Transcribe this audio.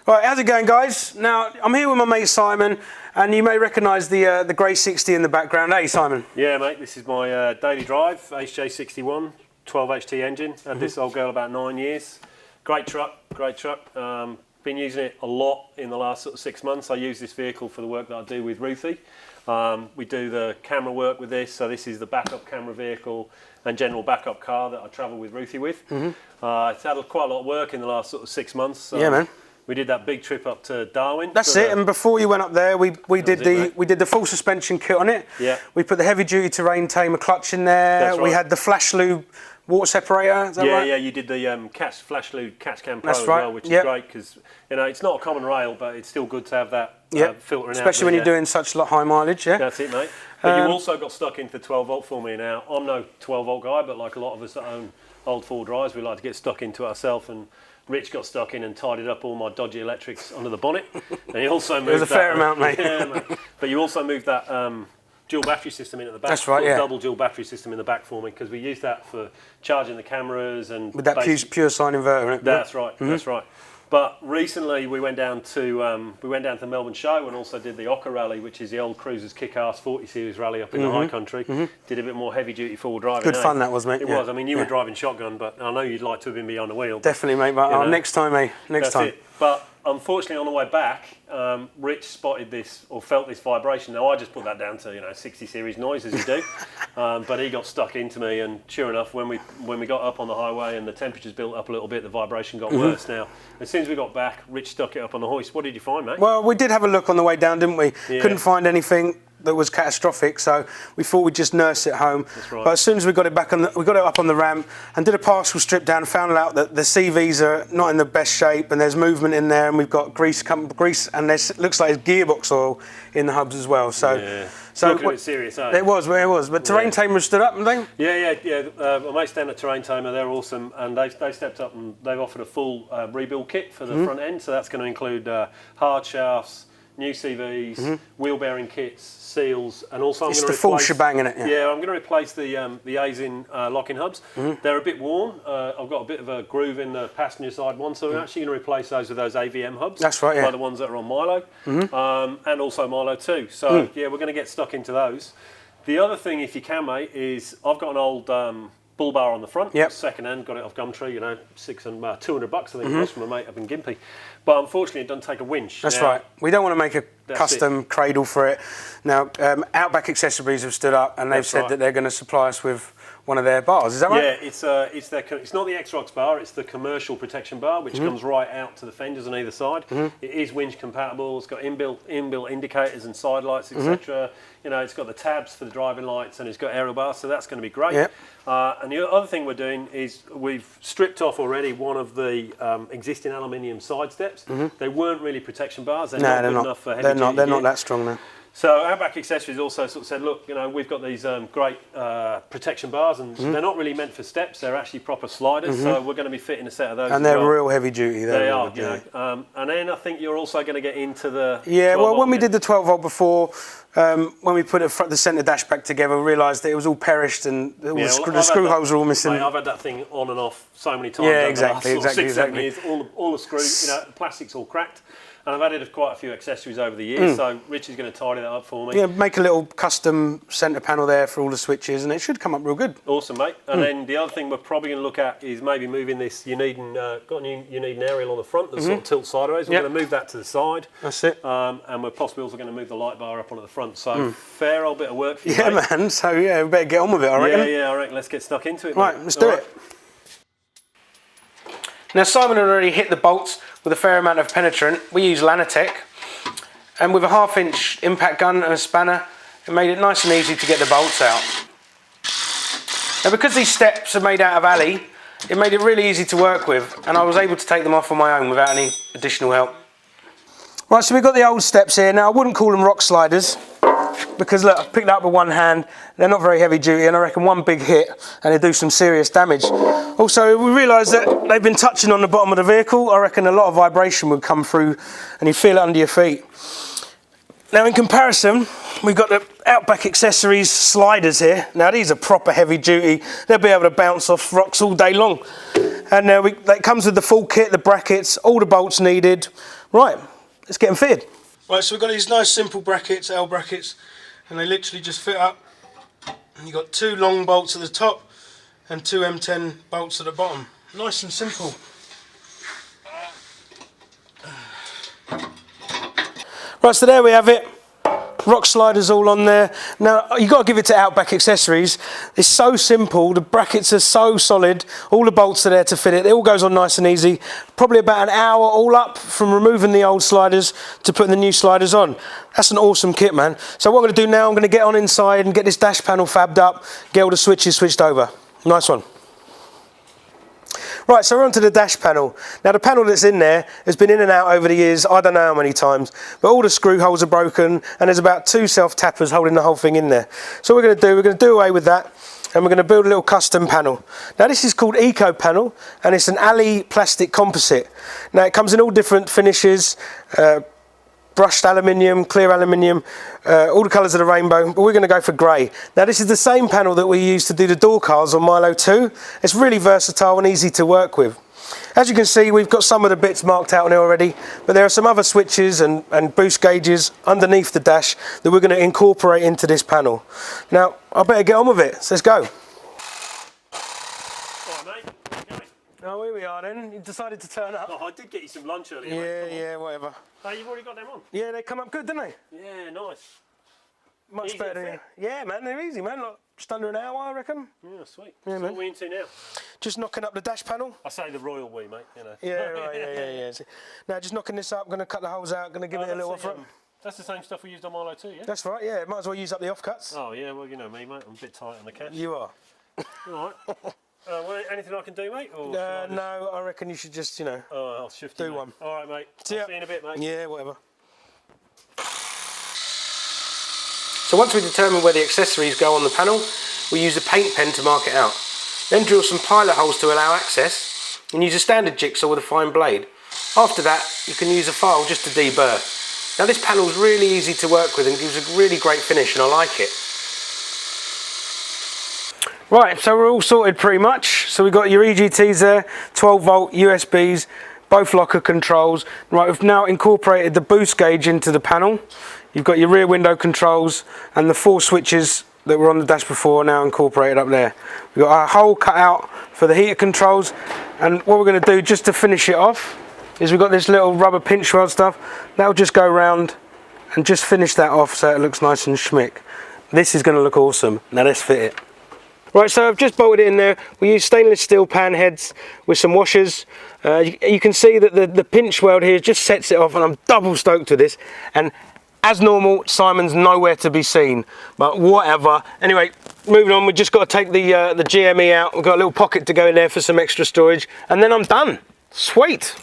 Right, how's it going, guys? Now, I'm here with my mate Simon, and you may recognise the grey 60 in the background. Hey, Simon. Yeah, mate, this is my daily drive, HJ61, 12 HT engine. Had this old girl about 9 years. Great truck, great truck. Been using it a lot in the last sort of 6 months. I use this vehicle for the work that I do with Roothy. We do the camera work with this, so this is the backup camera vehicle and general backup car that I travel with Roothy with. It's had quite a lot of work in the last sort of 6 months. Yeah, man. We did that big trip up to Darwin. That's it. And before you went up there, we did the full suspension kit on it. Yeah. We put the heavy duty terrain Tamer clutch in there. That's right. We had the flash lube water separator. Is that right? Yeah. You did the flash lube catch cam pro That's as right. well, which is great because it's not a common rail, but it's still good to have that filtering out. Especially when you're doing such high mileage. Yeah. That's it, mate. But you also got stuck into 12 volt for me now. I'm no 12 volt guy, but like a lot of us that own old four drives, we like to get stuck into it ourselves. And Rich got stuck in and tidied up all my dodgy electrics under the bonnet. And he also moved It was a fair amount, mate. Yeah, mate. But you also moved that dual battery system in at the back. That's right, yeah. Double dual battery system in the back for me because we use that for charging the cameras and With that pure sine inverter in it. That's right. That's right. But recently we went down to the Melbourne show and also did the Ocker rally, which is the old Cruisers kick-ass 40 series rally up in the high country. Did a bit more heavy duty forward driving. Good fun that was, mate. It was. I mean, you were driving shotgun, but I know you'd like to have been behind the wheel. Definitely, mate. But next time, mate. Next time. It. But unfortunately, on the way back, Rich spotted this or felt this vibration. Now I just put that down to 60 series noise as you do, but he got stuck into me, and sure enough, when we got up on the highway and the temperatures built up a little bit, the vibration got worse. Now, as soon as we got back, Rich stuck it up on the hoist. What did you find, mate? Well, we did have a look on the way down, didn't we? Yeah. Couldn't find anything that was catastrophic, so we thought we'd just nurse it home. That's right. But as soon as we got it back we got it up on the ramp and did a partial strip down, found out that the CVs are not in the best shape and there's movement in there, and we've got grease and there looks like there's gearbox oil in the hubs as well. So, looking a bit serious, eh? It was. But Terrain Tamer stood up, haven't they? Yeah. My mates down at Terrain Tamer, they're awesome, and they stepped up and they've offered a full rebuild kit for the front end. So that's going to include hard shafts, new CVs, wheel bearing kits, seals, and also I'm going to replace... It's the full shebang in it, yeah. I'm going to replace the ASIN locking hubs. They're a bit worn. I've got a bit of a groove in the passenger side one, so we're actually going to replace those with those AVM hubs. That's right, yeah. Like the ones that are on Milo, and also Milo 2. So, yeah, we're going to get stuck into those. The other thing, if you can, mate, is I've got an old... bull bar on the front, second hand, got it off Gumtree, $200 I think it was from a mate up in Gympie. But unfortunately, it doesn't take a winch. That's right. We don't want to make a custom cradle for it. Now, Outback Accessories have stood up and they've said that they're going to supply us with one of their bars. Is that right? Yeah, it's not the X-Rox bar, it's the commercial protection bar, which comes right out to the fenders on either side. It is winch compatible, it's got inbuilt indicators and side lights, etc. It's got the tabs for the driving lights and it's got aerial bars, so that's going to be great. Yep. And the other thing we're doing is we've stripped off already one of the existing aluminium side steps. They weren't really protection bars. They're not good enough for heavy duty. They're not that strong now. So Outback Accessories also sort of said, look, we've got these great protection bars, and they're not really meant for steps. They're actually proper sliders. So we're going to be fitting a set of those. And they're real heavy duty. They are. And then I think you're also going to get into the when we did the 12 volt before. When we put the centre dash back together, we realised that it was all perished and the screw holes were all missing. Mate, I've had that thing on and off so many times. Yeah, exactly. 7 years, all the screws, the plastic's all cracked. And I've added quite a few accessories over the years, so Rich is going to tidy that up for me. Yeah, make a little custom centre panel there for all the switches, and it should come up real good. Awesome, mate. And then the other thing we're probably going to look at is maybe moving this. You need an aerial on the front that sort of tilts sideways. We're going to move that to the side. That's it. And we're possibly also going to move the light bar up onto the front. So fair old bit of work for you, mate. Man. So we better get on with it, I reckon. Yeah, I reckon. Let's get stuck into it, right, mate. Let's do it. Now, Simon had already hit the bolts with a fair amount of penetrant. We use Lanatech. And with a 1/2 inch impact gun and a spanner, it made it nice and easy to get the bolts out. Now, because these steps are made out of alley, it made it really easy to work with, and I was able to take them off on my own without any additional help. Right, so we've got the old steps here. Now, I wouldn't call them rock sliders, because look, I've picked it up with one hand. They're not very heavy duty, and I reckon one big hit and they do some serious damage. Also, we realised that they've been touching on the bottom of the vehicle. I reckon a lot of vibration would come through and you feel it under your feet. Now, in comparison, we've got the Outback Accessories sliders here. Now, these are proper heavy duty. They'll be able to bounce off rocks all day long. And it comes with the full kit, the brackets, all the bolts needed. Right, let's get them fitted. Right, so we've got these nice simple brackets, L brackets, and they literally just fit up. And you've got 2 long bolts at the top and 2 M10 bolts at the bottom. Nice and simple. Right, so there we have it. Rock sliders all on there. Now, you've got to give it to Outback Accessories. It's so simple. The brackets are so solid. All the bolts are there to fit it. It all goes on nice and easy. Probably about an hour all up from removing the old sliders to putting the new sliders on. That's an awesome kit, man. So what I'm going to do now, I'm going to get on inside and get this dash panel fabbed up, get all the switches switched over. Nice one. Right, so we're onto the dash panel. Now the panel that's in there has been in and out over the years, I don't know how many times, but all the screw holes are broken and there's about 2 self-tappers holding the whole thing in there. So what we're going to do away with that and we're going to build a little custom panel. Now this is called Eco Panel and it's an alley plastic composite. Now it comes in all different finishes, brushed aluminium, clear aluminium, all the colours of the rainbow, but we're going to go for grey. Now this is the same panel that we used to do the door cars on Milo 2. It's really versatile and easy to work with. As you can see, we've got some of the bits marked out on here already, but there are some other switches and boost gauges underneath the dash that we're going to incorporate into this panel. Now, I better get on with it, so let's go. Oh, here we are then. You decided to turn up. Oh, I did get you some lunch earlier. Yeah, whatever. Oh, you've already got them on? Yeah, they come up good, didn't they? Yeah, nice. Much Easy better to than fit. Yeah, man, they're easy, man. Like, just under an hour, I reckon. Yeah, sweet. Yeah, so man. what are we into now? Just knocking up the dash panel. I say the royal we, mate. You know. Yeah, right, yeah. Now, just knocking this up, going to cut the holes out, going to give it a little offer. That's the same stuff we used on Milo 2, yeah? That's right, yeah. Might as well use up the offcuts. Oh, yeah, well, you know me, mate. I'm a bit tight on the cash. You are. All right. Well, anything I can do, mate? Or no, I reckon you should just, Oh, I'll shift do you, mate. one. All right, mate. See ya. See you in a bit, mate. Yeah, whatever. So once we determine where the accessories go on the panel, we use a paint pen to mark it out. Then drill some pilot holes to allow access, and use a standard jigsaw with a fine blade. After that, you can use a file just to deburr. Now this panel is really easy to work with and gives a really great finish, and I like it. Right, so we're all sorted pretty much. So we've got your EGTs there, 12 volt USBs, both locker controls. Right, we've now incorporated the boost gauge into the panel. You've got your rear window controls and the 4 switches that were on the dash before now incorporated up there. We've got our hole cut out for the heater controls, and what we're going to do just to finish it off is we've got this little rubber pinch weld stuff. That'll just go round and just finish that off so it looks nice and schmick. This is going to look awesome. Now let's fit it. Right, so I've just bolted it in there. We use stainless steel pan heads with some washers. You can see that the pinch weld here just sets it off, and I'm double stoked with this. And as normal, Simon's nowhere to be seen, but whatever. Anyway, moving on, we've just got to take the GME out. We've got a little pocket to go in there for some extra storage, and then I'm done. Sweet.